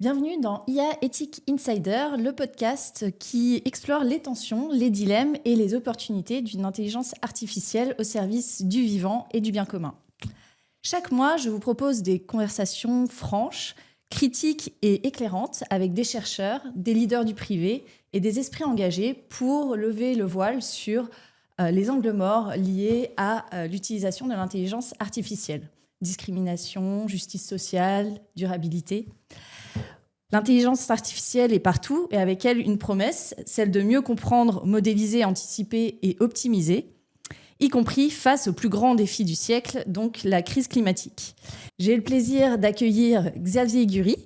Bienvenue dans IA Ethic Insider, le podcast qui explore les tensions, les dilemmes et les opportunités d'une intelligence artificielle au service du vivant et du bien commun. Chaque mois, je vous propose des conversations franches, critiques et éclairantes avec des chercheurs, des leaders du privé et des esprits engagés pour lever le voile sur les angles morts liés à l'utilisation de l'intelligence artificielle. Discrimination, justice sociale, durabilité. L'intelligence artificielle est partout et avec elle une promesse, celle de mieux comprendre, modéliser, anticiper et optimiser, y compris face au plus grand défi du siècle, donc la crise climatique. J'ai le plaisir d'accueillir Xavier Gury,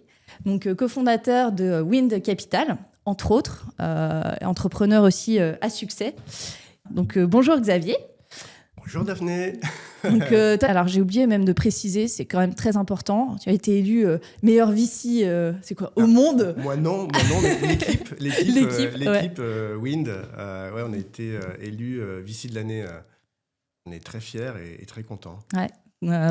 donc cofondateur de Wind Capital, entre autres, entrepreneur aussi à succès. Donc bonjour Xavier. Bonjour Daphné. Donc, alors j'ai oublié même de préciser, c'est quand même très important. Tu as été élu meilleur VC, c'est quoi, au monde? Moi non, mais l'équipe Wind, on a été élu VC de l'année. On est très fiers et très contents. Ouais.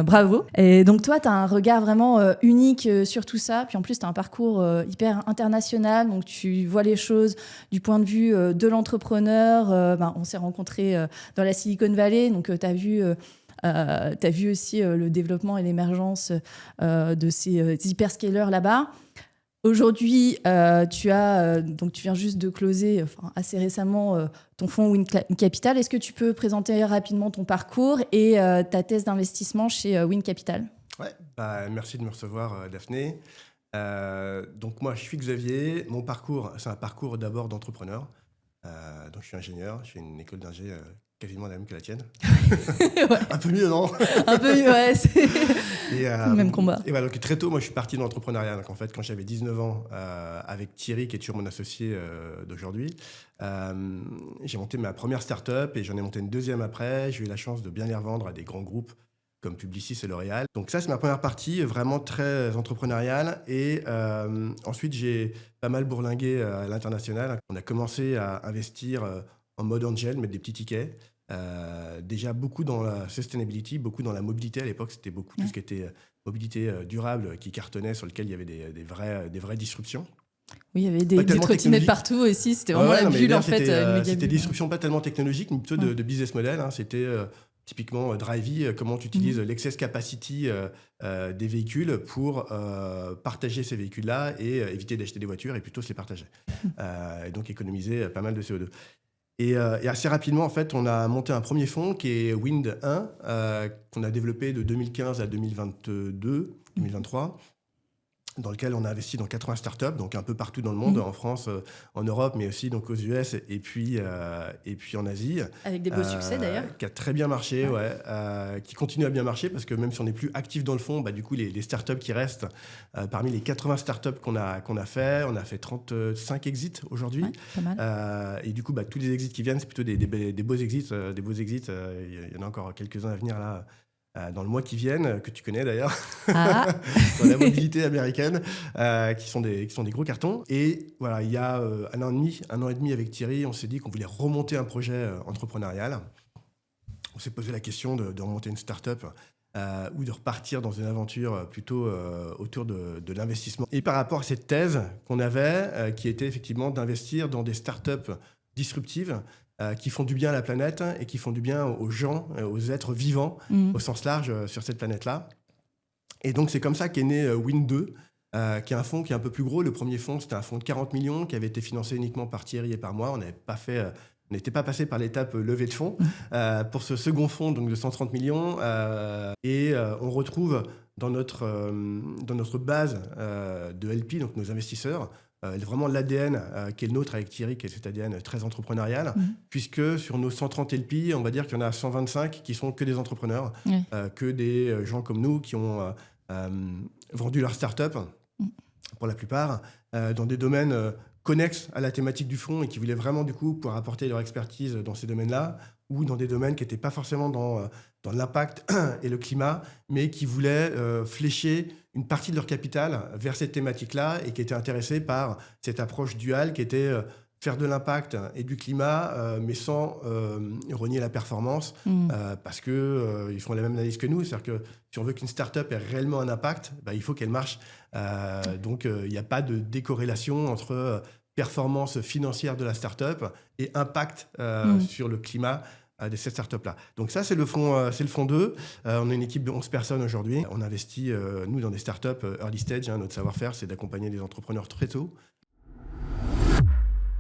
Bravo. Et donc toi, tu as un regard vraiment unique sur tout ça. Puis en plus, tu as un parcours hyper international. Donc tu vois les choses du point de vue de l'entrepreneur. On s'est rencontrés dans la Silicon Valley. Donc tu as vu aussi le développement et l'émergence de ces hyperscalers là-bas. Aujourd'hui, tu viens juste de closer assez récemment ton fonds Wind Capital. Est-ce que tu peux présenter rapidement ton parcours et ta thèse d'investissement chez Wind Capital ? Ouais, merci de me recevoir, Daphné. Donc moi, je suis Xavier. Mon parcours, c'est un parcours d'abord d'entrepreneur. Donc je suis ingénieur, je fais une école d'ingé quasiment la même que la tienne. Ouais. Un peu mieux, non ? Un peu mieux, ouais. C'est même combat. Et voilà, donc très tôt, moi, je suis parti dans l'entrepreneuriat. Donc en fait, quand j'avais 19 ans, avec Thierry, qui est toujours mon associé d'aujourd'hui, j'ai monté ma première start-up et j'en ai monté une deuxième après. J'ai eu la chance de bien les revendre à des grands groupes comme Publicis et L'Oréal. Donc ça, c'est ma première partie, vraiment très entrepreneuriale. Et ensuite, j'ai pas mal bourlingué à l'international. On a commencé à investir en mode angel, mettre des petits tickets. Déjà beaucoup dans la sustainability, beaucoup dans la mobilité. À l'époque, c'était beaucoup tout ce qui était mobilité durable qui cartonnait, sur lequel il y avait des vraies disruptions. Oui, il y avait des trottinettes partout aussi. C'était vraiment la bulle, en fait. C'était des disruptions pas tellement technologiques, mais plutôt de business model. C'était typiquement Drivey, comment tu utilises l'excess capacity des véhicules pour partager ces véhicules-là et éviter d'acheter des voitures et plutôt se les partager. Et donc économiser pas mal de CO2. Et assez rapidement, en fait, on a monté un premier fonds qui est Wind 1, qu'on a développé de 2015 à 2023, dans lequel on a investi dans 80 startups, donc un peu partout dans le monde, en France, en Europe, mais aussi donc aux US et puis en Asie. Avec des beaux succès d'ailleurs. Qui a très bien marché, qui continue à bien marcher parce que même si on n'est plus actif dans le fond, du coup, les startups qui restent, parmi les 80 startups qu'on a fait, on a fait 35 exits aujourd'hui. Ouais, pas mal. Et du coup, tous les exits qui viennent, c'est plutôt des beaux exits. Il y en a encore quelques-uns à venir là. Dans le mois qui viennent, que tu connais d'ailleurs, dans la mobilité américaine, qui sont des gros cartons. Et voilà, il y a un an et demi avec Thierry, on s'est dit qu'on voulait remonter un projet entrepreneurial. On s'est posé la question de remonter une start-up ou de repartir dans une aventure plutôt autour de l'investissement. Et par rapport à cette thèse qu'on avait, qui était effectivement d'investir dans des start-up disruptives, qui font du bien à la planète et qui font du bien aux gens, aux êtres vivants, au sens large, sur cette planète-là. Et donc, c'est comme ça qu'est né Wind 2, qui est un fonds qui est un peu plus gros. Le premier fonds, c'était un fonds de 40 millions qui avait été financé uniquement par Thierry et par moi. On n'était pas passé par l'étape levée de fonds. Pour ce second fonds, donc de 130 millions, on retrouve dans notre base de LP, donc nos investisseurs, vraiment l'ADN qui est le nôtre avec Thierry, qui est cet ADN très entrepreneurial, puisque sur nos 130 LP, on va dire qu'il y en a 125 qui sont que des entrepreneurs, que des gens comme nous qui ont vendu leur start-up, pour la plupart, dans des domaines connexes à la thématique du fonds et qui voulaient vraiment, du coup, pouvoir apporter leur expertise dans ces domaines-là, ou dans des domaines qui n'étaient pas forcément dans l'impact et le climat, mais qui voulaient flécher une partie de leur capital vers cette thématique-là et qui étaient intéressés par cette approche duale qui était faire de l'impact et du climat, mais sans renier la performance, parce qu'ils font la même analyse que nous. C'est-à-dire que si on veut qu'une start-up ait réellement un impact, il faut qu'elle marche. Donc, il n'y a pas de décorrélation entre performance financière de la start-up et impact sur le climat de cette start-up-là. Donc ça, c'est le fond 2. On a une équipe de 11 personnes aujourd'hui. On investit, nous, dans des start-up early stage. Notre savoir-faire, c'est d'accompagner des entrepreneurs très tôt.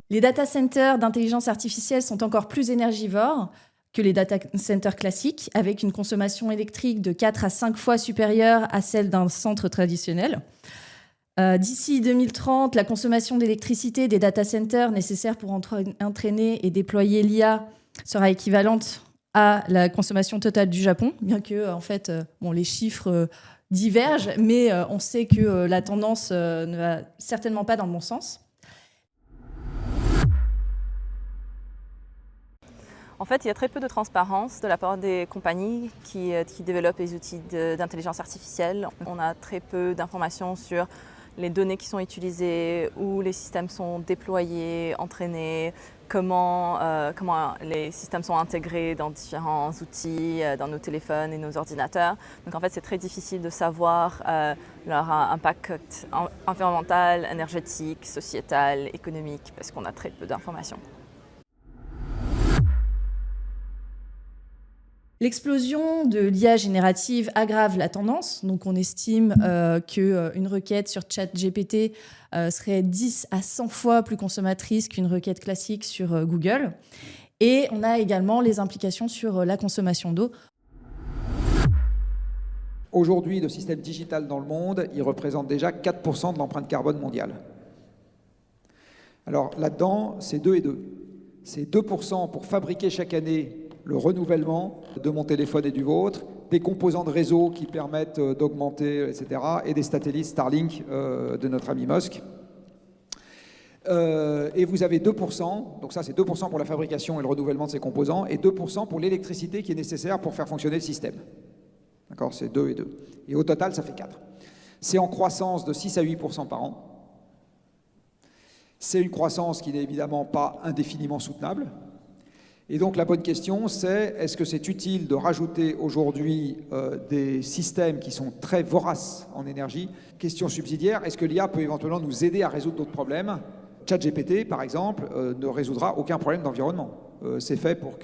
Les data centers d'intelligence artificielle sont encore plus énergivores que les data centers classiques, avec une consommation électrique de 4 à 5 fois supérieure à celle d'un centre traditionnel. D'ici 2030, la consommation d'électricité des data centers nécessaire pour entraîner et déployer l'IA sera équivalente à la consommation totale du Japon, bien que les chiffres divergent, mais on sait que la tendance ne va certainement pas dans le bon sens. En fait, il y a très peu de transparence de la part des compagnies qui développent les outils d'intelligence artificielle. On a très peu d'informations sur les données qui sont utilisées, où les systèmes sont déployés, entraînés, comment les systèmes sont intégrés dans différents outils, dans nos téléphones et nos ordinateurs. Donc en fait, c'est très difficile de savoir leur impact environnemental, énergétique, sociétal, économique, parce qu'on a très peu d'informations. L'explosion de l'IA générative aggrave la tendance. Donc, on estime qu'une requête sur ChatGPT serait 10 à 100 fois plus consommatrice qu'une requête classique sur Google. Et on a également les implications sur la consommation d'eau. Aujourd'hui, le système digital dans le monde, il représente déjà 4% de l'empreinte carbone mondiale. Alors là-dedans, c'est 2 et 2. C'est 2% pour fabriquer chaque année le renouvellement de mon téléphone et du vôtre, des composants de réseau qui permettent d'augmenter, etc., et des satellites Starlink de notre ami Musk. Et vous avez 2%, donc ça c'est 2% pour la fabrication et le renouvellement de ces composants, et 2% pour l'électricité qui est nécessaire pour faire fonctionner le système. D'accord, c'est 2 et 2. Et au total, ça fait 4. C'est en croissance de 6 à 8% par an. C'est une croissance qui n'est évidemment pas indéfiniment soutenable. Et donc la bonne question, c'est est-ce que c'est utile de rajouter aujourd'hui des systèmes qui sont très voraces en énergie? Question subsidiaire, est-ce que l'IA peut éventuellement nous aider à résoudre d'autres problèmes? ChatGPT, par exemple, ne résoudra aucun problème d'environnement. C'est fait pour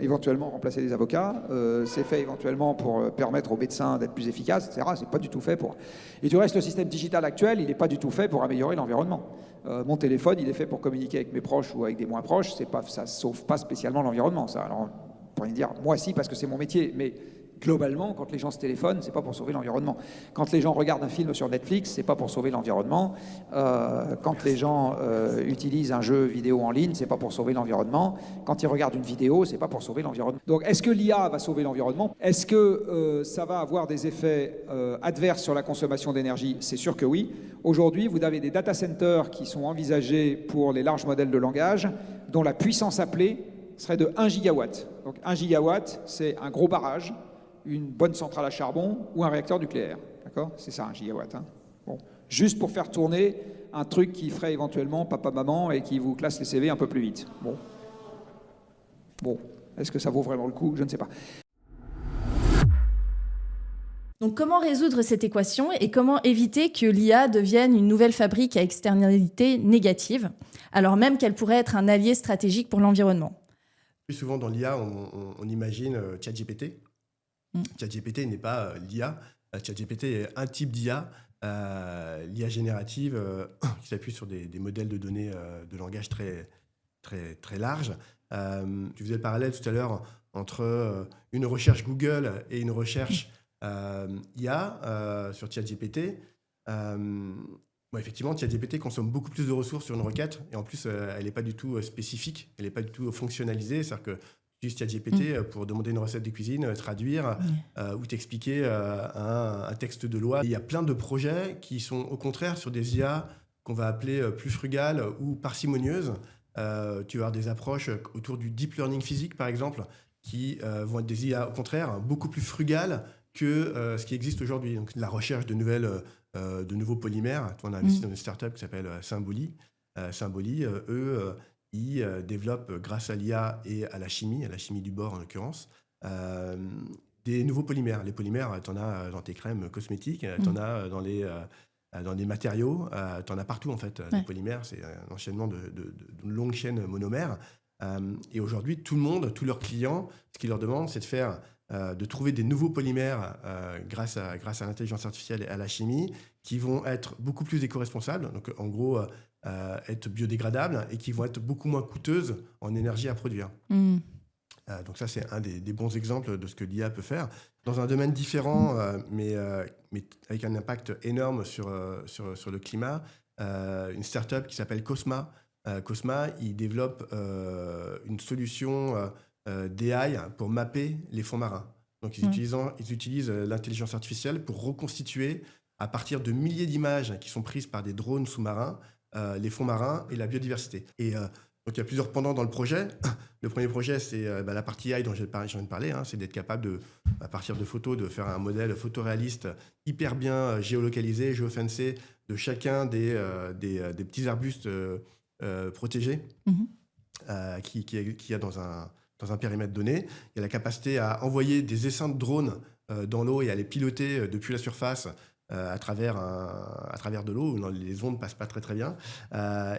éventuellement remplacer les avocats, c'est fait éventuellement pour permettre aux médecins d'être plus efficaces, etc. C'est pas du tout fait pour... Et du reste, le système digital actuel, il n'est pas du tout fait pour améliorer l'environnement. Mon téléphone, il est fait pour communiquer avec mes proches ou avec des moins proches, ça ne sauve pas spécialement l'environnement. Ça. Alors, on pourrait dire, moi si, parce que c'est mon métier, mais globalement, quand les gens se téléphonent, c'est pas pour sauver l'environnement. Quand les gens regardent un film sur Netflix, c'est pas pour sauver l'environnement. Quand les gens utilisent un jeu vidéo en ligne, c'est pas pour sauver l'environnement. Quand ils regardent une vidéo, c'est pas pour sauver l'environnement. Donc, est-ce que l'IA va sauver l'environnement? Est-ce que ça va avoir des effets adverses sur la consommation d'énergie? C'est sûr que oui. Aujourd'hui, vous avez des data centers qui sont envisagés pour les larges modèles de langage, dont la puissance appelée serait de 1 gigawatt. Donc 1 gigawatt, c'est un gros barrage, une bonne centrale à charbon ou un réacteur nucléaire. D'accord? C'est ça, 1 gigawatt. Hein. Bon. Juste pour faire tourner un truc qui ferait éventuellement papa-maman et qui vous classe les CV un peu plus vite. Bon. Est-ce que ça vaut vraiment le coup? Je ne sais pas. Donc, comment résoudre cette équation et comment éviter que l'IA devienne une nouvelle fabrique à externalité négative, alors même qu'elle pourrait être un allié stratégique pour l'environnement? Plus souvent dans l'IA, on imagine ChatGPT. ChatGPT n'est pas l'IA. ChatGPT est un type d'IA, l'IA générative, qui s'appuie sur des modèles de données de langage très, très, très larges. Tu faisais le parallèle tout à l'heure entre une recherche Google et une recherche IA sur ChatGPT. Effectivement, ChatGPT consomme beaucoup plus de ressources sur une requête et en plus, elle n'est pas du tout spécifique, elle n'est pas du tout fonctionnalisée. C'est-à-dire que tu utilises ChatGPT pour demander une recette de cuisine, traduire ou t'expliquer un texte de loi. Et il y a plein de projets qui sont au contraire sur des IA qu'on va appeler plus frugales ou parcimonieuses. Tu vas avoir des approches autour du deep learning physique, par exemple, qui vont être des IA, au contraire, beaucoup plus frugales que ce qui existe aujourd'hui. Donc, la recherche de nouveaux polymères. On a investi dans une startup qui s'appelle Symboli, Symboli, eux, ils développent, grâce à l'IA et à la chimie du bord en l'occurrence, des nouveaux polymères. Les polymères, tu en as dans tes crèmes cosmétiques, tu en as dans les matériaux, tu en as partout en fait. Les polymères, c'est un enchaînement de longues chaînes monomères. Et aujourd'hui, tout le monde, tous leurs clients, ce qu'ils leur demandent, c'est de trouver des nouveaux polymères grâce à l'intelligence artificielle et à la chimie qui vont être beaucoup plus éco-responsables, donc en gros être biodégradables et qui vont être beaucoup moins coûteuses en énergie à produire. Donc ça, c'est un des bons exemples de ce que l'IA peut faire. Dans un domaine différent, mais avec un impact énorme sur le climat, une start-up qui s'appelle Cosma. Cosma, ils développent une solution d'AI pour mapper les fonds marins. Donc, ils utilisent l'intelligence artificielle pour reconstituer, à partir de milliers d'images qui sont prises par des drones sous-marins, les fonds marins et la biodiversité. Et donc, il y a plusieurs pendants dans le projet. Le premier projet, c'est la partie AI dont je viens de parler. C'est d'être capable, à partir de photos, de faire un modèle photoréaliste hyper bien géolocalisé, géofencé de chacun des petits arbustes protégés qu'il y a dans un périmètre donné. Il y a la capacité à envoyer des essaims de drones dans l'eau et à les piloter depuis la surface à travers de l'eau où les ondes ne passent pas très très bien.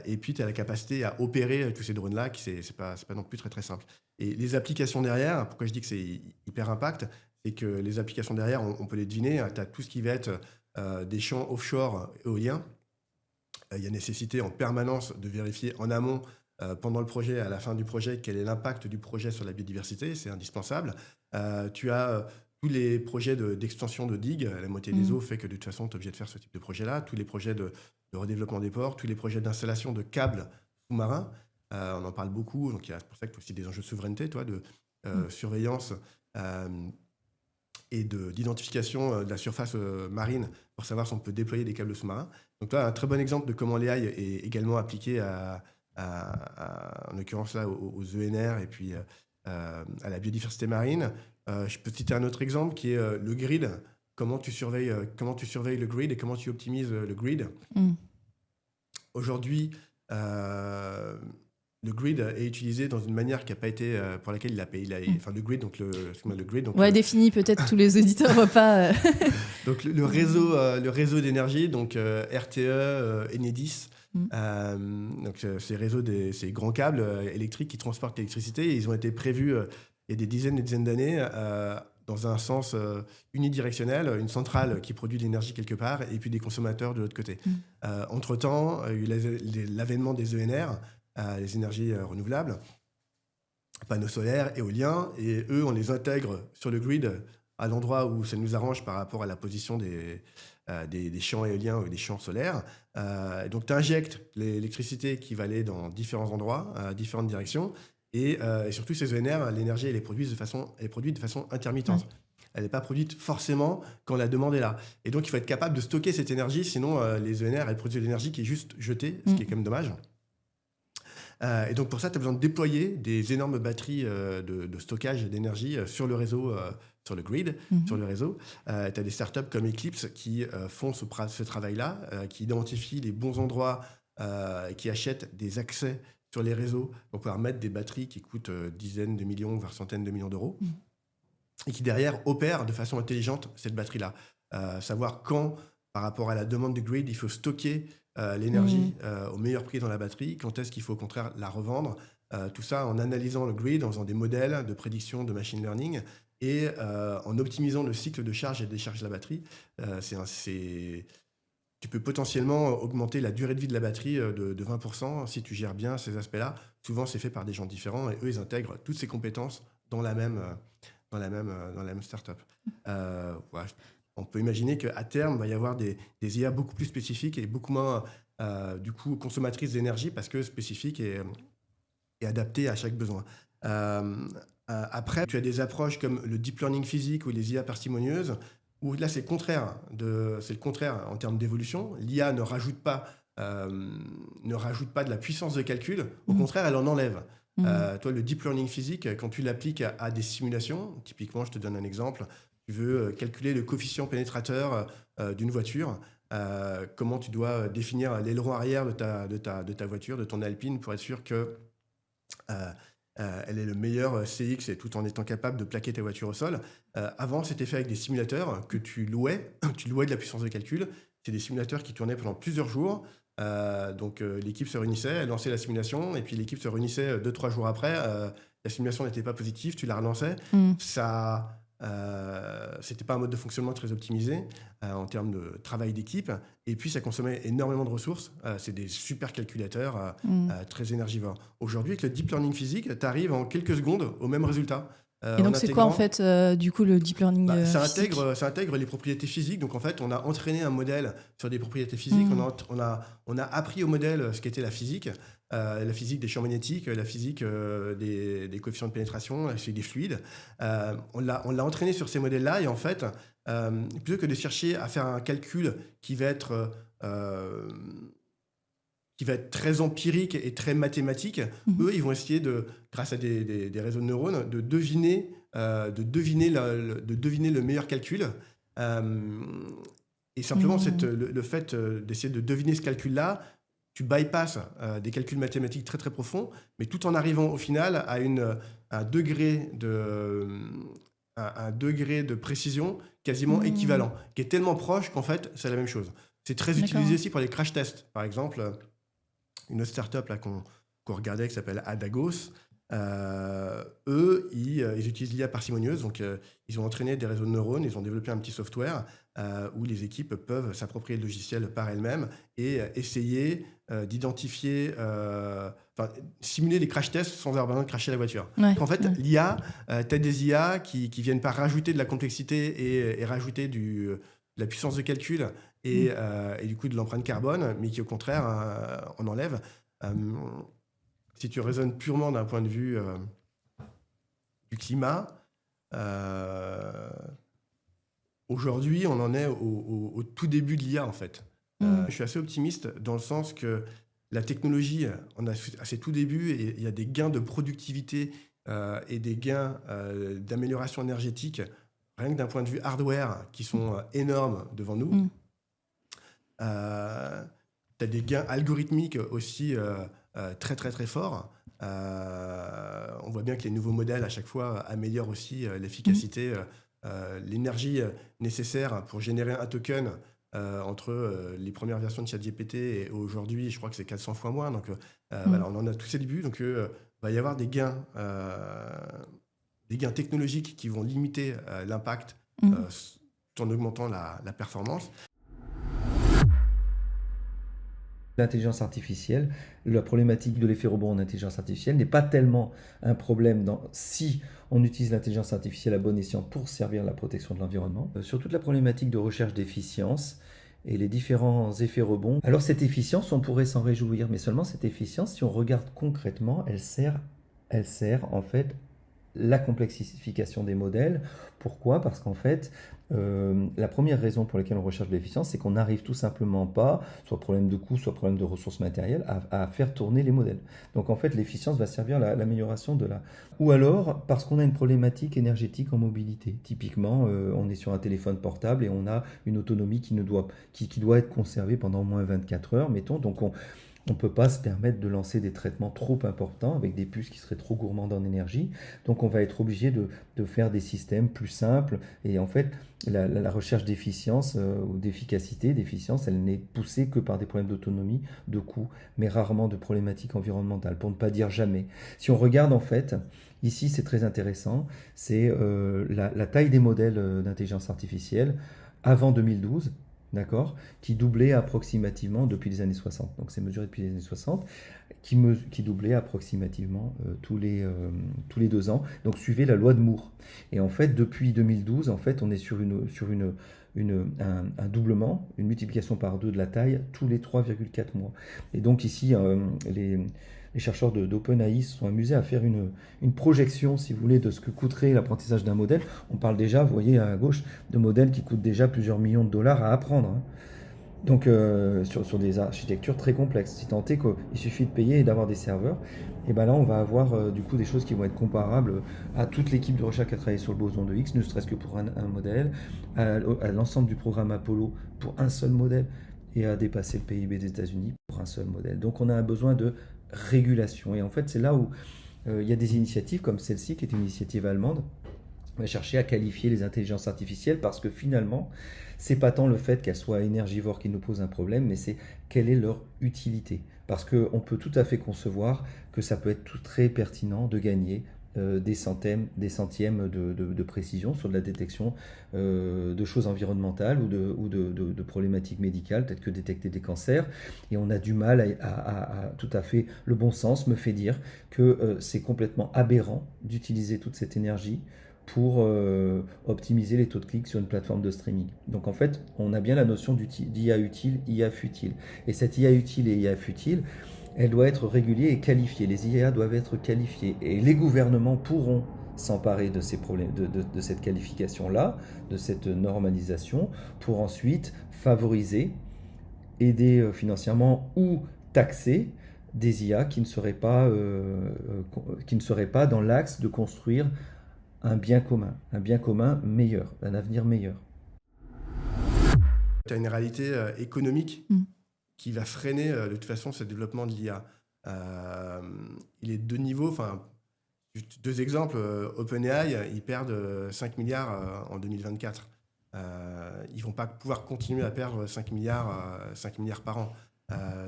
Et puis, tu as la capacité à opérer tous ces drones-là, qui c'est pas non plus très très simple. Et les applications derrière, pourquoi je dis que c'est hyper impact, c'est que les applications derrière, on peut les deviner. Tu as tout ce qui va être des champs offshore éoliens. Il y a nécessité en permanence de vérifier en amont, pendant le projet, à la fin du projet, quel est l'impact du projet sur la biodiversité. C'est indispensable. Tu as tous les projets d'extension de digues. La moitié des eaux fait que de toute façon, tu es obligé de faire ce type de projet-là. Tous les projets de redéveloppement des ports, tous les projets d'installation de câbles sous-marins. On en parle beaucoup. Donc, c'est pour ça que tu as aussi des enjeux de souveraineté, de surveillance et d'identification de la surface marine pour savoir si on peut déployer des câbles sous-marins. Donc là, un très bon exemple de comment l'AI est également appliqué en l'occurrence là, aux ENR et puis à la biodiversité marine. Je peux citer un autre exemple qui est le grid. Comment tu surveilles le grid et comment tu optimises le grid. Aujourd'hui, le grid est utilisé dans une manière qui n'a pas été pour laquelle il a payé. Enfin, le grid, donc le grid. Donc défini, peut-être tous les auditeurs voient pas. Donc le réseau d'énergie, donc RTE, Enedis. Donc ces grands câbles électriques qui transportent l'électricité, ils ont été prévus il y a des dizaines d'années dans un sens unidirectionnel, une centrale qui produit de l'énergie quelque part et puis des consommateurs de l'autre côté. Entre-temps, il y a eu l'avènement des ENR, les énergies renouvelables, panneaux solaires, éoliens, et eux, on les intègre sur le grid à l'endroit où ça nous arrange par rapport à la position des champs éoliens ou des champs solaires. Donc, tu injectes l'électricité qui va aller dans différents endroits, différentes directions, et surtout, ces ENR, l'énergie, elle est produite de façon intermittente. Elle n'est pas produite forcément quand la demande est là. Et donc, il faut être capable de stocker cette énergie, sinon les ENR, elles produisent de l'énergie qui est juste jetée, ce qui est quand même dommage. Et donc, pour ça, tu as besoin de déployer des énormes batteries de stockage d'énergie sur le réseau, sur le grid, sur le réseau. Tu as des startups comme Eclipse qui font ce travail-là, qui identifient les bons endroits, qui achètent des accès sur les réseaux pour pouvoir mettre des batteries qui coûtent dizaines de millions, voire centaines de millions d'euros, et qui derrière opèrent de façon intelligente cette batterie-là. Savoir quand, par rapport à la demande du grid, il faut stocker l'énergie au meilleur prix dans la batterie, quand est-ce qu'il faut au contraire la revendre. Tout ça en analysant le grid, en faisant des modèles de prédiction de machine learning et en optimisant le cycle de charge et de décharge de la batterie. Tu peux potentiellement augmenter la durée de vie de la batterie de 20% si tu gères bien ces aspects-là. Souvent, c'est fait par des gens différents et eux, ils intègrent toutes ces compétences dans la même start-up. On peut imaginer qu'à terme, il va y avoir des IA beaucoup plus spécifiques et beaucoup moins du coup, consommatrices d'énergie parce que spécifiques et adaptées à chaque besoin. Après, tu as des approches comme le deep learning physique ou les IA parcimonieuses où là, c'est le contraire en termes d'évolution. L'IA ne rajoute pas de la puissance de calcul. Au contraire, elle en enlève. Toi, le deep learning physique, quand tu l'appliques à des simulations, typiquement, je te donne un exemple, tu veux calculer le coefficient pénétrateur d'une voiture. comment tu dois définir l'aileron arrière de ta voiture, de ton Alpine, pour être sûr que elle est le meilleur CX et tout en étant capable de plaquer ta voiture au sol. Avant, c'était fait avec des simulateurs que tu louais. Tu louais de la puissance de calcul. C'est des simulateurs qui tournaient pendant plusieurs jours. Donc l'équipe se réunissait, elle lançait la simulation, et puis l'équipe se réunissait 2-3 jours après. La simulation n'était pas positive, tu la relançais. C'était pas un mode de fonctionnement très optimisé en termes de travail d'équipe, et puis ça consommait énormément de ressources. C'est des super calculateurs très énergivores. Aujourd'hui, avec le deep learning physique, tu arrives en quelques secondes au même résultat. Et donc c'est quoi en fait du coup le deep learning ça physique intègre les propriétés physiques. Donc en fait, on a entraîné un modèle sur des propriétés physiques. On a appris au modèle ce qu'était la physique des champs magnétiques, la physique des coefficients de pénétration, la physique des fluides. On l'a entraîné sur ces modèles-là, et en fait, plutôt que de chercher à faire un calcul qui va être très empirique et très mathématique, eux, ils vont essayer grâce à des réseaux de neurones, de deviner le meilleur calcul. Et simplement, le fait d'essayer de deviner ce calcul-là, tu bypasses des calculs mathématiques très très profonds, mais tout en arrivant au final à un degré de précision quasiment équivalent, qui est tellement proche qu'en fait, c'est la même chose. C'est très utilisé aussi pour les crash tests. Par exemple, une autre startup là, qu'on regardait qui s'appelle Adagos, eux, ils utilisent l'IA parcimonieuse. Donc, ils ont entraîné des réseaux de neurones, ils ont développé un petit software où les équipes peuvent s'approprier le logiciel par elles-mêmes et essayer d'identifier, simuler les crash tests sans avoir besoin de crasher la voiture. En fait, l'IA, tu as des IA qui viennent pas rajouter de la complexité et rajouter de la puissance de calcul et du coup de l'empreinte carbone, mais qui au contraire en enlève. Si tu raisonnes purement d'un point de vue du climat, aujourd'hui on en est au tout début de l'IA en fait. Je suis assez optimiste dans le sens que la technologie, on a à ses tout débuts, et il y a des gains de productivité et des gains d'amélioration énergétique, rien que d'un point de vue hardware, qui sont énormes devant nous. Tu as des gains algorithmiques aussi très très très forts. On voit bien que les nouveaux modèles à chaque fois améliorent aussi l'efficacité, l'énergie nécessaire pour générer un token entre les premières versions de ChatGPT et aujourd'hui, je crois que c'est 400 fois moins. Donc voilà, on en a tous ces débuts. Donc va y avoir des gains technologiques qui vont limiter l'impact tout en augmentant la performance. L'intelligence artificielle, la problématique de l'effet rebond en intelligence artificielle n'est pas tellement un problème si on utilise l'intelligence artificielle à bon escient pour servir la protection de l'environnement. Sur toute la problématique de recherche d'efficience et les différents effets rebonds. Alors cette efficience, on pourrait s'en réjouir, mais seulement cette efficience, si on regarde concrètement, elle sert en fait la complexification des modèles. Pourquoi ? Parce qu'en fait, la première raison pour laquelle on recherche de l'efficience, c'est qu'on n'arrive tout simplement pas, soit problème de coût, soit problème de ressources matérielles, à faire tourner les modèles. Donc en fait, l'efficience va servir à l'amélioration de la... Ou alors, parce qu'on a une problématique énergétique en mobilité. Typiquement, on est sur un téléphone portable et on a une autonomie qui doit être conservée pendant au moins 24 heures, mettons. Donc on ne peut pas se permettre de lancer des traitements trop importants avec des puces qui seraient trop gourmandes en énergie. Donc on va être obligé de faire des systèmes plus simples. Et en fait, la recherche d'efficience ou d'efficience, elle n'est poussée que par des problèmes d'autonomie, de coût, mais rarement de problématiques environnementales, pour ne pas dire jamais. Si on regarde en fait, ici c'est très intéressant, c'est la taille des modèles d'intelligence artificielle avant 2012, d'accord, qui doublait approximativement depuis les années 60. Donc c'est mesuré depuis les années 60, qui doublait approximativement tous les 2 ans. Donc suivez la loi de Moore. Et en fait, depuis 2012, en fait, on est sur un doublement, une multiplication par 2 de la taille tous les 3,4 mois. Et donc ici, les chercheurs d'OpenAI se sont amusés à faire une projection, si vous voulez, de ce que coûterait l'apprentissage d'un modèle. On parle déjà, vous voyez à gauche, de modèles qui coûtent déjà plusieurs millions de dollars à apprendre. Donc sur des architectures très complexes, si tant est qu'il suffit de payer et d'avoir des serveurs, et ben là on va avoir du coup des choses qui vont être comparables à toute l'équipe de recherche qui a travaillé sur le boson de Higgs, ne serait-ce que pour un modèle, à l'ensemble du programme Apollo pour un seul modèle, et à dépasser le PIB des États-Unis pour un seul modèle. Donc on a un besoin de régulation, et en fait c'est là où il y a des initiatives comme celle-ci, qui est une initiative allemande. On va chercher à qualifier les intelligences artificielles parce que finalement, c'est pas tant le fait qu'elles soient énergivores qui nous pose un problème, mais c'est quelle est leur utilité. Parce qu'on peut tout à fait concevoir que ça peut être tout très pertinent de gagner des centièmes de précision sur de la détection de choses environnementales ou de problématiques médicales, peut-être que détecter des cancers. Et on a du mal à tout à fait... Le bon sens me fait dire que c'est complètement aberrant d'utiliser toute cette énergie pour optimiser les taux de clic sur une plateforme de streaming. Donc en fait, on a bien la notion d'IA utile, IA futile. Et cette IA utile et IA futile, elle doit être régulière et qualifiée. Les IA doivent être qualifiées. Et les gouvernements pourront s'emparer de ces problèmes, de cette qualification-là, de cette normalisation, pour ensuite favoriser, aider financièrement ou taxer des IA qui ne seraient pas dans l'axe de construire un bien commun meilleur, un avenir meilleur. Tu as une réalité économique qui va freiner de toute façon ce développement de l'IA. Il est de deux niveaux, deux exemples. OpenAI, ils perdent 5 milliards en 2024. Ils ne vont pas pouvoir continuer à perdre 5 milliards par an.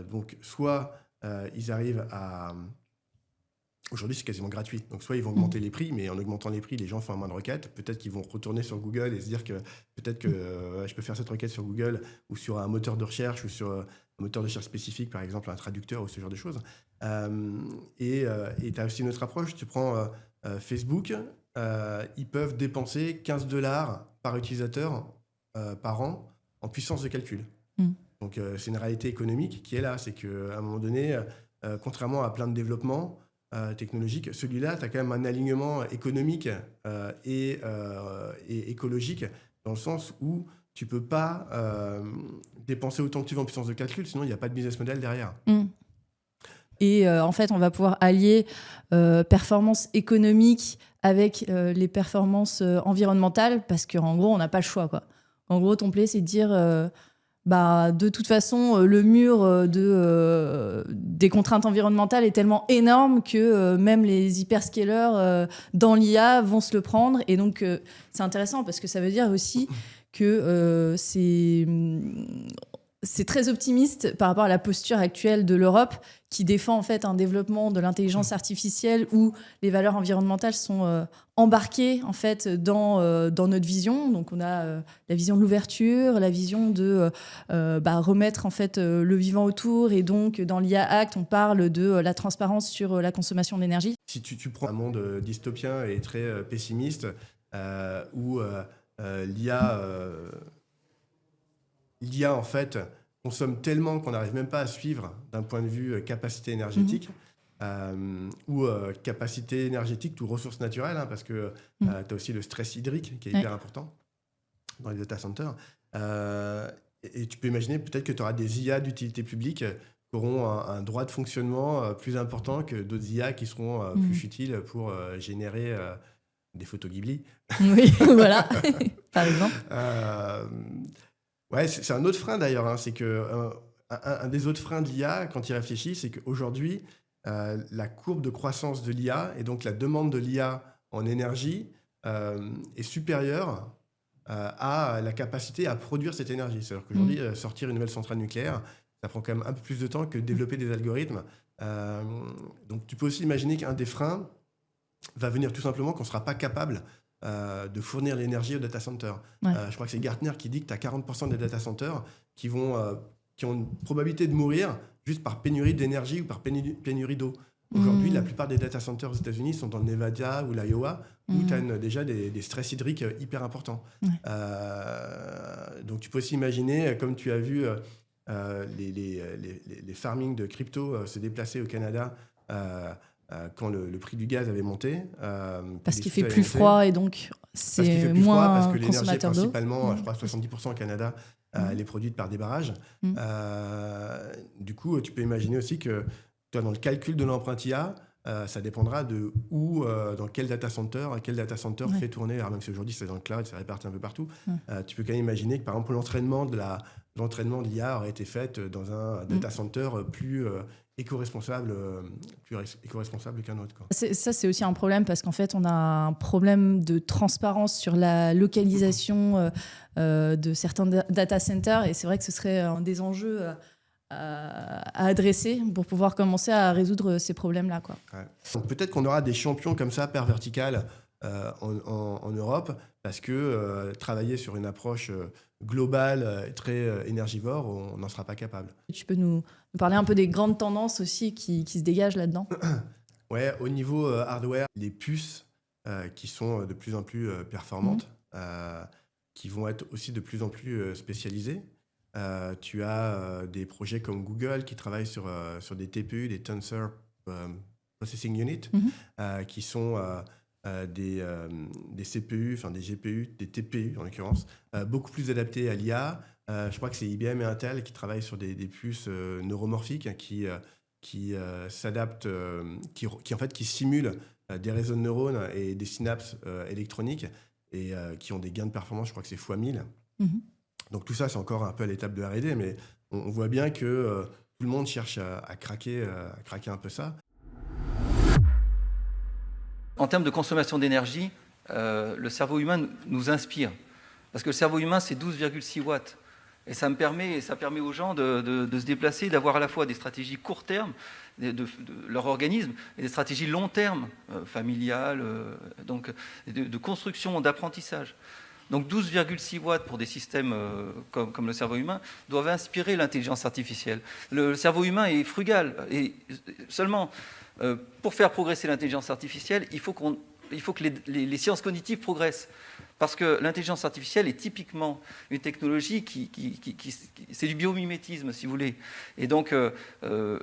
Donc soit ils arrivent à... Aujourd'hui, c'est quasiment gratuit. Donc, soit ils vont augmenter les prix, mais en augmentant les prix, les gens font moins de requêtes. Peut-être qu'ils vont retourner sur Google et se dire que peut-être que je peux faire cette requête sur Google ou sur un moteur de recherche ou sur un moteur de recherche spécifique, par exemple un traducteur ou ce genre de choses. Et tu as aussi une autre approche. Tu prends Facebook, ils peuvent dépenser $15 par utilisateur par an en puissance de calcul. Donc, c'est une réalité économique qui est là. C'est qu'à un moment donné, contrairement à plein de développements, technologique, celui-là, tu as quand même un alignement économique et écologique, dans le sens où tu ne peux pas dépenser autant que tu veux en puissance de calcul, sinon il n'y a pas de business model derrière. Et en fait, on va pouvoir allier performance économique avec les performances environnementales, parce qu'en gros, on n'a pas le choix, quoi. En gros, ton play, c'est de dire... de toute façon, le mur des contraintes environnementales est tellement énorme que même les hyperscalers dans l'IA vont se le prendre. Et donc, c'est intéressant parce que ça veut dire aussi que c'est très optimiste par rapport à la posture actuelle de l'Europe qui défend en fait un développement de l'intelligence artificielle où les valeurs environnementales sont embarquées en fait dans notre vision. Donc on a la vision de l'ouverture, la vision de remettre en fait le vivant autour, et donc dans l'IA Act on parle de la transparence sur la consommation d'énergie. Si tu prends un monde dystopien et très pessimiste où l'IA en fait consomme tellement qu'on n'arrive même pas à suivre d'un point de vue capacité énergétique ou capacité énergétique ou ressources naturelles, parce que tu as aussi le stress hydrique qui est hyper important dans les data centers. Et tu peux imaginer peut-être que tu auras des IA d'utilité publique qui auront un droit de fonctionnement plus important que d'autres IA qui seront plus futiles pour générer des photos Ghibli. Oui, voilà, par exemple. Ouais, c'est un autre frein d'ailleurs. C'est que un des autres freins de l'IA, quand il réfléchit, c'est qu'aujourd'hui, la courbe de croissance de l'IA et donc la demande de l'IA en énergie est supérieure à la capacité à produire cette énergie. C'est-à-dire qu'aujourd'hui, sortir une nouvelle centrale nucléaire, ça prend quand même un peu plus de temps que développer des algorithmes. Donc tu peux aussi imaginer qu'un des freins va venir tout simplement qu'on ne sera pas capable de fournir l'énergie aux data centers. Ouais. Je crois que c'est Gartner qui dit que tu as 40% des data centers qui ont une probabilité de mourir juste par pénurie d'énergie ou par pénurie d'eau. Aujourd'hui, la plupart des data centers aux États-Unis sont dans le Nevada ou l'Iowa, où tu as déjà des stress hydriques hyper importants. Donc tu peux aussi imaginer, comme tu as vu les farmings de crypto se déplacer au Canada quand le prix du gaz avait monté. Parce qu'il fait plus froid et donc c'est moins consommateur d'eau. Principalement, je crois 70% au Canada, elle est produite par des barrages. Du coup, tu peux imaginer aussi que toi, dans le calcul de l'empreinte IA, ça dépendra de où, dans quel data center fait tourner. Alors même si aujourd'hui c'est dans le cloud, c'est réparti un peu partout, tu peux quand même imaginer que par exemple l'entraînement de l'IA aurait été fait dans un data center plus éco-responsable qu'un autre, quoi. Ça, c'est aussi un problème parce qu'en fait, on a un problème de transparence sur la localisation de certains data centers et c'est vrai que ce serait un des enjeux à adresser pour pouvoir commencer à résoudre ces problèmes-là, quoi. Ouais. Donc peut-être qu'on aura des champions comme ça, paire verticale, en Europe, parce que travailler sur une approche globale, très énergivore, on n'en sera pas capable. Tu peux nous parler un peu des grandes tendances aussi qui se dégagent là-dedans? Ouais, au niveau hardware, les puces qui sont de plus en plus performantes, qui vont être aussi de plus en plus spécialisées. Tu as des projets comme Google qui travaillent sur des TPU, des Tensor Processing Unit, qui sont des CPU, enfin des GPU, des TPU en l'occurrence, beaucoup plus adaptés à l'IA. Je crois que c'est IBM et Intel qui travaillent sur des puces neuromorphiques qui s'adaptent, qui simulent des réseaux de neurones et des synapses électroniques et qui ont des gains de performance, je crois que c'est fois 1000. Donc tout ça, c'est encore un peu à l'étape de R&D, mais on voit bien que tout le monde cherche à craquer un peu ça. En termes de consommation d'énergie, le cerveau humain nous inspire. Parce que le cerveau humain, c'est 12,6 watts. Et ça permet aux gens de se déplacer, d'avoir à la fois des stratégies court terme de leur organisme et des stratégies long terme, familiales, donc de construction, d'apprentissage. Donc 12,6 watts pour des systèmes comme le cerveau humain doivent inspirer l'intelligence artificielle. Le cerveau humain est frugal. Et seulement, pour faire progresser l'intelligence artificielle, il faut que les sciences cognitives progressent. Parce que l'intelligence artificielle est typiquement une technologie c'est du biomimétisme, si vous voulez. Et donc, les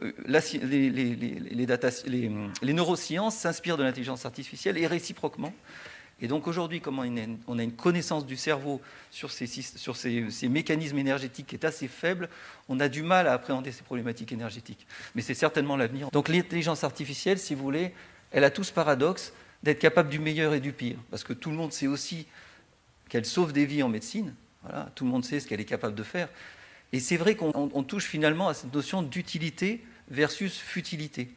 neurosciences s'inspirent de l'intelligence artificielle et réciproquement. Et donc aujourd'hui, comme on a une connaissance du cerveau sur ces mécanismes énergétiques qui est assez faible, on a du mal à appréhender ces problématiques énergétiques. Mais c'est certainement l'avenir. Donc l'intelligence artificielle, si vous voulez, elle a tout ce paradoxe d'être capable du meilleur et du pire. Parce que tout le monde sait aussi qu'elle sauve des vies en médecine. Voilà, tout le monde sait ce qu'elle est capable de faire. Et c'est vrai qu'on touche finalement à cette notion d'utilité versus futilité.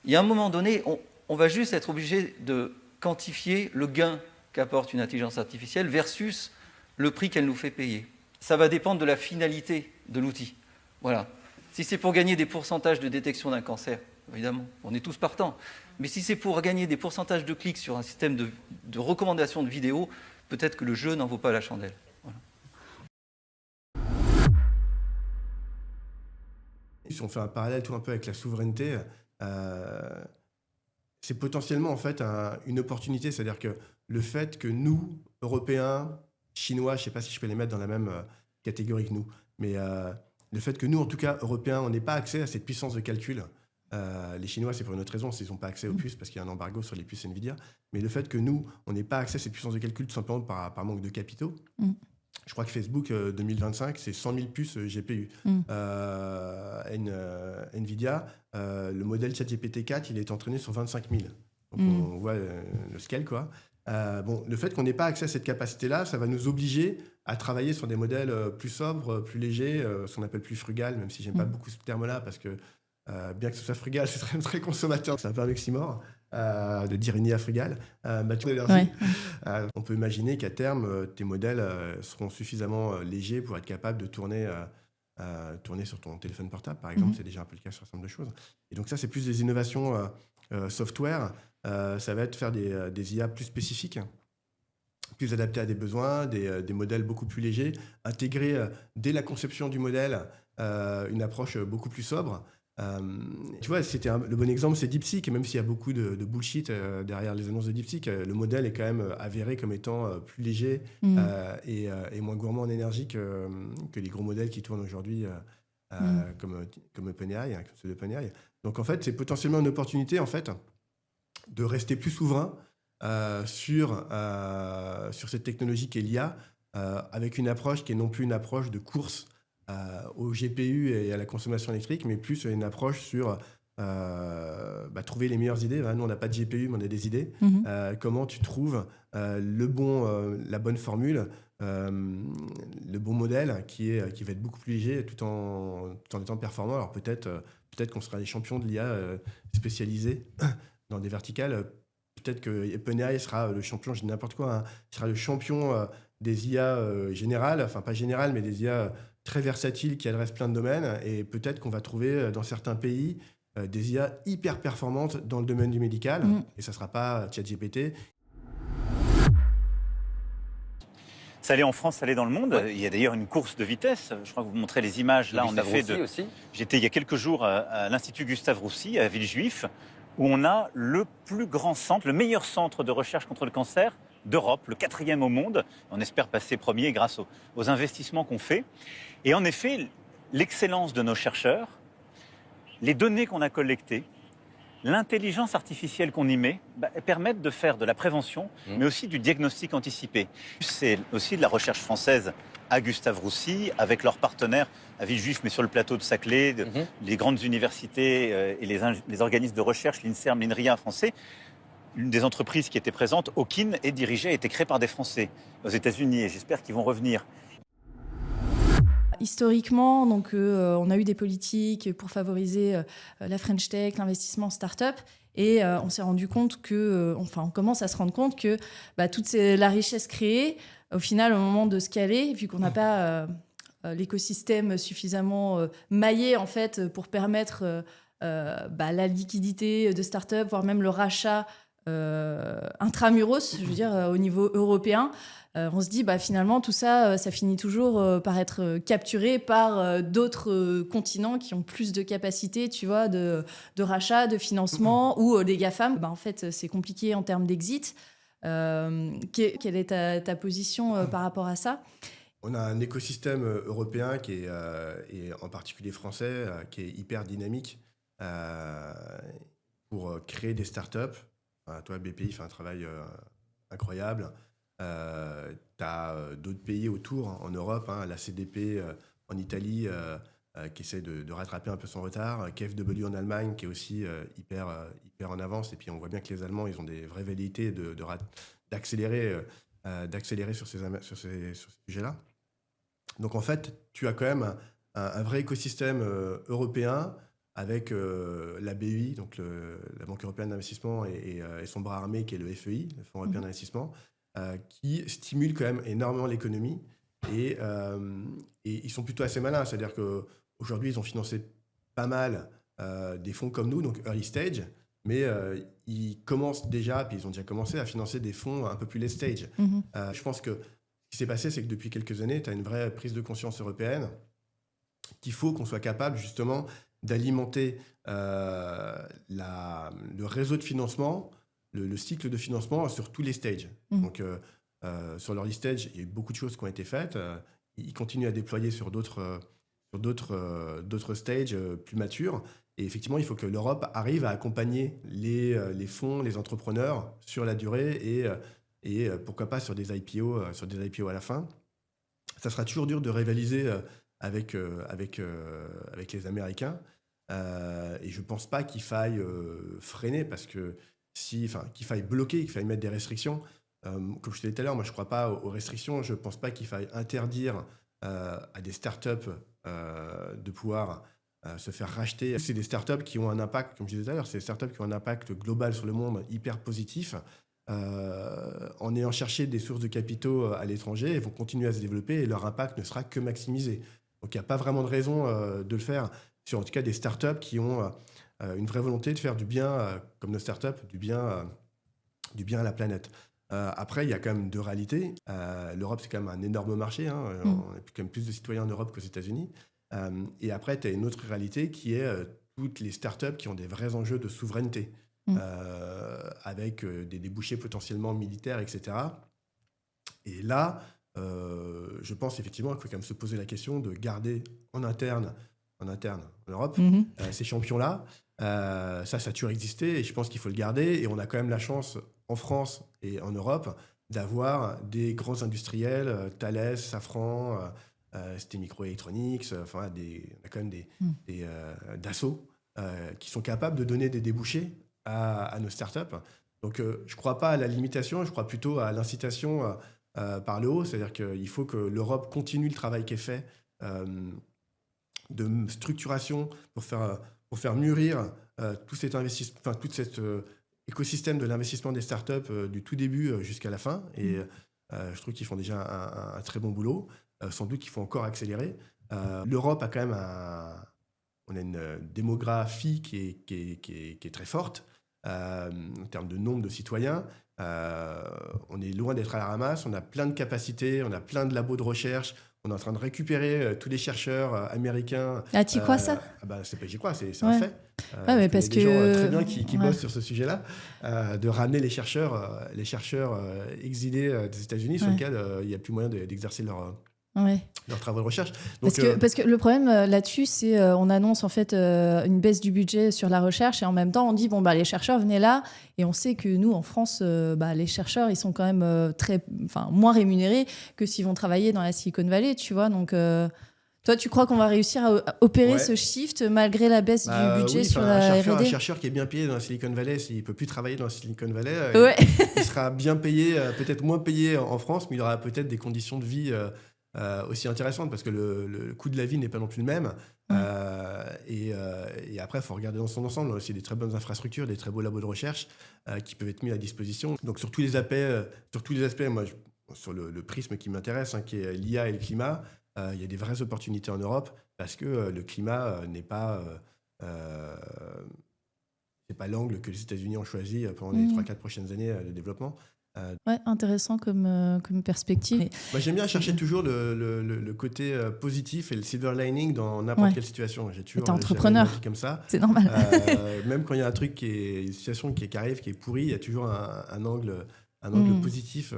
Il y a un moment donné, on va juste être obligé de quantifier le gain qu'apporte une intelligence artificielle versus le prix qu'elle nous fait payer. Ça va dépendre de la finalité de l'outil. Voilà. Si c'est pour gagner des pourcentages de détection d'un cancer, évidemment, on est tous partants. Mais si c'est pour gagner des pourcentages de clics sur un système de recommandation de vidéos, peut-être que le jeu n'en vaut pas la chandelle. Voilà. Si on fait un parallèle tout un peu avec la souveraineté, c'est potentiellement en fait une opportunité, c'est-à-dire que le fait que nous, Européens, Chinois, je ne sais pas si je peux les mettre dans la même catégorie que nous, mais le fait que nous, en tout cas, Européens, on n'ait pas accès à cette puissance de calcul. Les Chinois, c'est pour une autre raison, ils n'ont pas accès aux puces parce qu'il y a un embargo sur les puces Nvidia, mais le fait que nous, on n'ait pas accès à cette puissance de calcul tout simplement par manque de capitaux. Je crois que Facebook, 2025, c'est 100 000 puces GPU. Nvidia, le modèle ChatGPT 4, il est entraîné sur 25 000. Donc on voit le scale, quoi. Le fait qu'on n'ait pas accès à cette capacité-là, ça va nous obliger à travailler sur des modèles plus sobres, plus légers, ce qu'on appelle plus frugal, même si j'aime pas beaucoup ce terme-là, parce que bien que ce soit frugal, c'est très, très consommateur. C'est un peu un oxymore de dire une IA frugale. On peut imaginer qu'à terme, tes modèles seront suffisamment légers pour être capables de tourner sur ton téléphone portable, par exemple. C'est déjà un peu le cas sur un certain nombre de choses. Et donc ça, c'est plus des innovations software. Ça va être faire des IA plus spécifiques, plus adaptés à des besoins, des modèles beaucoup plus légers, intégrer dès la conception du modèle une approche beaucoup plus sobre. Tu vois, le bon exemple, c'est DeepSeek, même s'il y a beaucoup de bullshit derrière les annonces de DeepSeek, le modèle est quand même avéré comme étant plus léger et moins gourmand en énergie que les gros modèles qui tournent aujourd'hui comme OpenAI, comme ceux d'OpenAI. Donc en fait, c'est potentiellement une opportunité en fait, de rester plus souverain sur cette technologie qu'est l'IA, avec une approche qui est non plus une approche de course au GPU et à la consommation électrique, mais plus une approche sur trouver les meilleures idées. Nous, on n'a pas de GPU, mais on a des idées. Comment tu trouves la bonne formule, le bon modèle qui va être beaucoup plus léger tout en étant performant. Alors peut-être qu'on sera des champions de l'IA spécialisés dans des verticales. Peut-être que OpenAI sera le champion, je dis n'importe quoi, hein, sera le champion des IA générales, enfin pas générales, mais des IA très versatiles qui adressent plein de domaines. Et peut-être qu'on va trouver dans certains pays des IA hyper performantes dans le domaine du médical. Et ça ne sera pas ChatGPT. Ça allait en France, ça allait dans le monde. Ouais. Il y a d'ailleurs une course de vitesse. Je crois que vous montrez les images là, en effet. Aussi. J'étais il y a quelques jours à l'Institut Gustave Roussy, à Villejuif, où on a le plus grand centre, le meilleur centre de recherche contre le cancer d'Europe, le 4e au monde. On espère passer premier grâce aux investissements qu'on fait. Et en effet, l'excellence de nos chercheurs, les données qu'on a collectées, l'intelligence artificielle qu'on y met permettent de faire de la prévention, mais aussi du diagnostic anticipé. C'est aussi de la recherche française à Gustave Roussy, avec leurs partenaires à Villejuif, mais sur le plateau de Saclay, les grandes universités et les organismes de recherche, l'INSERM, l'INRIA français. Une des entreprises qui était présente, Hawkin, est dirigée, a été créée par des Français aux États-Unis, et j'espère qu'ils vont revenir. Historiquement, donc, on a eu des politiques pour favoriser la French Tech, l'investissement en start-up. Et on s'est rendu compte on commence à se rendre compte que toute la richesse créée, au final, au moment de scaler, vu qu'on n'a pas l'écosystème suffisamment maillé en fait, pour permettre la liquidité de start-up, voire même le rachat intramuros, je veux dire, au niveau européen, on se dit finalement tout ça, ça finit toujours par être capturé par d'autres continents qui ont plus de capacité, tu vois, de rachat, de financement, ou des GAFAM. En fait, c'est compliqué en termes d'exit. Quelle est ta position par rapport à ça ? On a un écosystème européen qui est, et en particulier français, qui est hyper dynamique pour créer des startups. Toi, BPI fait un travail incroyable. Tu as d'autres pays autour, en Europe, la CDP en Italie qui essaie de rattraper un peu son retard, KfW en Allemagne qui est aussi hyper en avance. Et puis on voit bien que les Allemands, ils ont des vraies velléités d'accélérer sur ces sujets-là. Donc en fait, tu as quand même un vrai écosystème européen avec la BEI, donc la Banque européenne d'investissement, et son bras armé qui est le FEI, le Fonds européen d'investissement, qui stimule quand même énormément l'économie. Et ils sont plutôt assez malins, c'est-à-dire qu'aujourd'hui, ils ont financé pas mal des fonds comme nous, donc early stage, mais ils commencent déjà, puis ils ont déjà commencé à financer des fonds un peu plus late stage. Je pense que ce qui s'est passé, c'est que depuis quelques années, tu as une vraie prise de conscience européenne qu'il faut qu'on soit capable justement d'alimenter le réseau de financement, le cycle de financement sur tous les stages. Donc, sur l'early stage, il y a eu beaucoup de choses qui ont été faites. Ils continuent à déployer sur d'autres stages plus matures. Et effectivement, il faut que l'Europe arrive à accompagner les fonds, les entrepreneurs sur la durée et pourquoi pas sur des IPO à la fin. Ça sera toujours dur de rivaliser avec les Américains. Et je ne pense pas qu'il faille freiner, parce que qu'il faille bloquer, qu'il faille mettre des restrictions. Comme je te disais tout à l'heure, moi je ne crois pas aux restrictions. Je ne pense pas qu'il faille interdire à des startups de pouvoir se faire racheter. C'est des startups qui ont un impact, comme je disais tout à l'heure, c'est des startups qui ont un impact global sur le monde hyper positif. En ayant cherché des sources de capitaux à l'étranger, elles vont continuer à se développer et leur impact ne sera que maximisé. Donc il n'y a pas vraiment de raison de le faire sur en tout cas des startups qui ont une vraie volonté de faire du bien, comme nos startups, du bien à la planète. Après, il y a quand même deux réalités. L'Europe, c'est quand même un énorme marché. On a quand même plus de citoyens en Europe qu'aux États-Unis. Et après, tu as une autre réalité qui est toutes les startups qui ont des vrais enjeux de souveraineté, avec des débouchés potentiellement militaires, etc. Et là, je pense effectivement qu'il faut quand même se poser la question de garder en interne en Europe ces champions-là. Ça a toujours existé et je pense qu'il faut le garder. Et on a quand même la chance, en France et en Europe, d'avoir des grands industriels, Thales, Safran, ST Microelectronics, on a quand même des Dassault qui sont capables de donner des débouchés à nos startups. Donc, je ne crois pas à la limitation, je crois plutôt à l'incitation par le haut. C'est-à-dire qu'il faut que l'Europe continue le travail qui est fait de structuration pour faire mûrir tout cet investissement, tout cet écosystème de l'investissement des startups du tout début jusqu'à la fin. Et je trouve qu'ils font déjà un très bon boulot. Sans doute qu'il faut encore accélérer. L'Europe a quand même on a une démographie qui est très forte en termes de nombre de citoyens. On est loin d'être à la ramasse. On a plein de capacités, on a plein de labos de recherche. On est en train de récupérer tous les chercheurs américains. Ah, tu crois ça? C'est pas j'y crois, c'est un fait. Mais parce il y a des gens très bien qui bossent sur ce sujet-là, de ramener les chercheurs exilés des États-Unis sur lesquels il n'y a plus moyen d'exercer leurs travaux de recherche. Donc, parce que le problème là-dessus, c'est on annonce en fait une baisse du budget sur la recherche et en même temps on dit les chercheurs venez là, et on sait que nous en France les chercheurs ils sont quand même moins rémunérés que s'ils vont travailler dans la Silicon Valley, tu vois. Donc toi tu crois qu'on va réussir à opérer ce shift malgré la baisse du budget sur la R&D? Un chercheur qui est bien payé dans la Silicon Valley, s'il ne peut plus travailler dans la Silicon Valley, il sera bien payé, peut-être moins payé en France, mais il aura peut-être des conditions de vie aussi intéressantes, parce que le coût de la vie n'est pas non plus le même. Et après, il faut regarder dans son ensemble. On a aussi des très bonnes infrastructures, des très beaux labos de recherche qui peuvent être mis à disposition. Donc sur tous les aspects, moi, sur le prisme qui m'intéresse, qui est l'IA et le climat, il y a des vraies opportunités en Europe, parce que le climat n'est pas... c'est pas l'angle que les États-Unis ont choisi pendant les 3-4 prochaines années de développement. Intéressant comme perspective. Moi, j'aime bien chercher toujours le côté positif et le silver lining dans n'importe quelle situation. T'es entrepreneur, comme ça. C'est normal. Même quand il y a un truc une situation qui arrive, qui est pourrie, il y a toujours un angle positif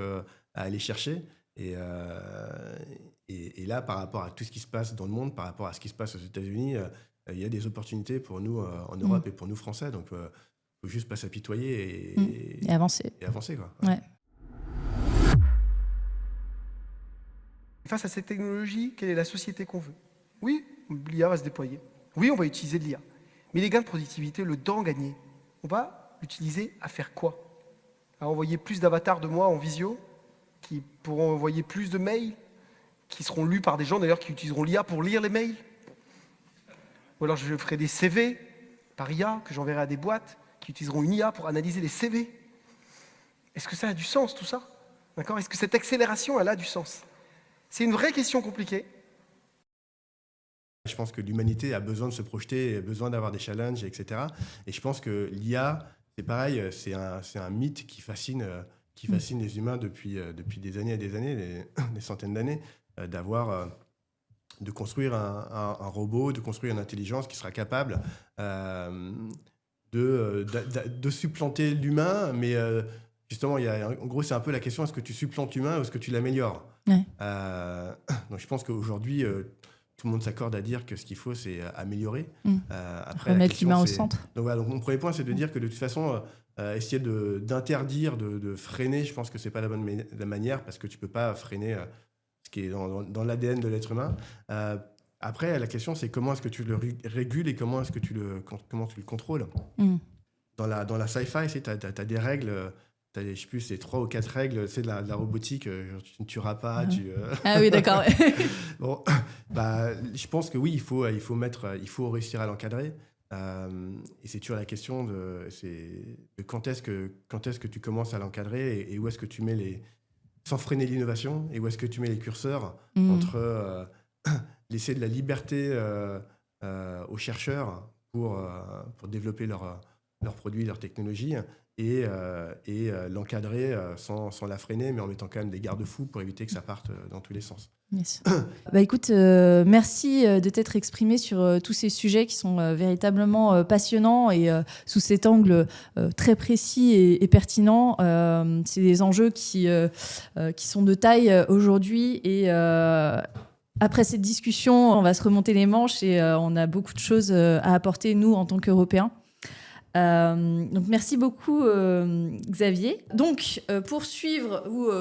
à aller chercher. Et là, par rapport à tout ce qui se passe dans le monde, par rapport à ce qui se passe aux États-Unis, il y a des opportunités pour nous en Europe et pour nous Français. Donc, faut juste pas s'apitoyer et avancer. Quoi. Ouais. Face à cette technologie, quelle est la société qu'on veut? Oui, l'IA va se déployer. Oui, on va utiliser de l'IA. Mais les gains de productivité, le temps gagné, on va l'utiliser à faire quoi? À envoyer plus d'avatars de moi en visio, qui pourront envoyer plus de mails, qui seront lus par des gens d'ailleurs qui utiliseront l'IA pour lire les mails. Ou alors je ferai des CV par IA que j'enverrai à des boîtes qui utiliseront une IA pour analyser les CV. Est-ce que ça a du sens, tout ça? D'accord? Est-ce que cette accélération, elle a du sens? C'est une vraie question compliquée. Je pense que l'humanité a besoin de se projeter, a besoin d'avoir des challenges, etc. Et je pense que l'IA, c'est pareil, c'est un mythe qui fascine les humains depuis des années et des années, des centaines d'années, de construire un robot, de construire une intelligence qui sera capable de supplanter l'humain, mais justement, en gros, c'est un peu la question, est-ce que tu supplantes l'humain ou est-ce que tu l'améliores? Donc je pense qu'aujourd'hui, tout le monde s'accorde à dire que ce qu'il faut, c'est améliorer. Après, remettre l'humain au centre. Donc, voilà, donc mon premier point, c'est de dire que de toute façon, essayer d'interdire, de freiner, je pense que c'est pas la manière, parce que tu peux pas freiner ce qui est dans l'ADN de l'être humain. Après, la question, c'est comment est-ce que tu le régules et comment est-ce que tu le contrôles. Dans la sci-fi, tu as des règles, je sais plus, c'est 3 ou 4 règles, c'est de la robotique, genre, tu ne tueras pas, Ah oui, d'accord. Bon, je pense que oui, il faut réussir à l'encadrer. Et c'est toujours la question de quand est-ce que tu commences à l'encadrer et où est-ce que tu mets sans freiner l'innovation, et où est-ce que tu mets les curseurs entre laisser de la liberté aux chercheurs pour développer leurs produits, leurs technologies, et l'encadrer sans la freiner, mais en mettant quand même des garde-fous pour éviter que ça parte dans tous les sens. Yes. Écoute, merci de t'être exprimé sur tous ces sujets qui sont véritablement passionnants et sous cet angle très précis et pertinent. C'est des enjeux qui sont de taille aujourd'hui, et après cette discussion, on va se remonter les manches et on a beaucoup de choses à apporter, nous, en tant qu'Européens. Donc merci beaucoup Xavier. Donc pour suivre ou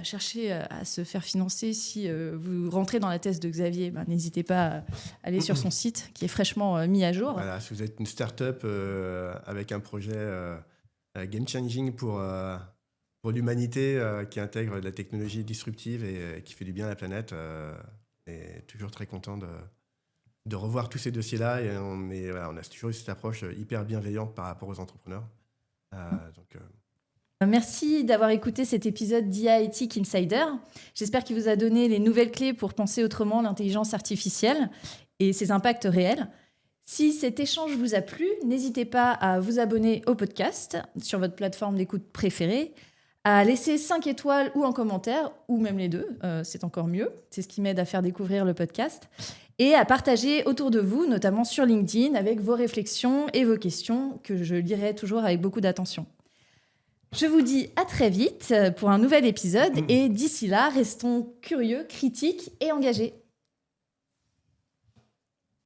chercher à se faire financer, si vous rentrez dans la thèse de Xavier, n'hésitez pas à aller sur son site qui est fraîchement mis à jour. Voilà, si vous êtes une start-up avec un projet game changing pour l'humanité qui intègre de la technologie disruptive et qui fait du bien à la planète, on est toujours très content de revoir tous ces dossiers-là, et on a toujours eu cette approche hyper bienveillante par rapport aux entrepreneurs. Merci d'avoir écouté cet épisode d'IA Ethic Insider. J'espère qu'il vous a donné les nouvelles clés pour penser autrement l'intelligence artificielle et ses impacts réels. Si cet échange vous a plu, n'hésitez pas à vous abonner au podcast sur votre plateforme d'écoute préférée, à laisser 5 étoiles ou un commentaire, ou même les deux, c'est encore mieux. C'est ce qui m'aide à faire découvrir le podcast. Et à partager autour de vous, notamment sur LinkedIn, avec vos réflexions et vos questions, que je lirai toujours avec beaucoup d'attention. Je vous dis à très vite pour un nouvel épisode, et d'ici là, restons curieux, critiques et engagés.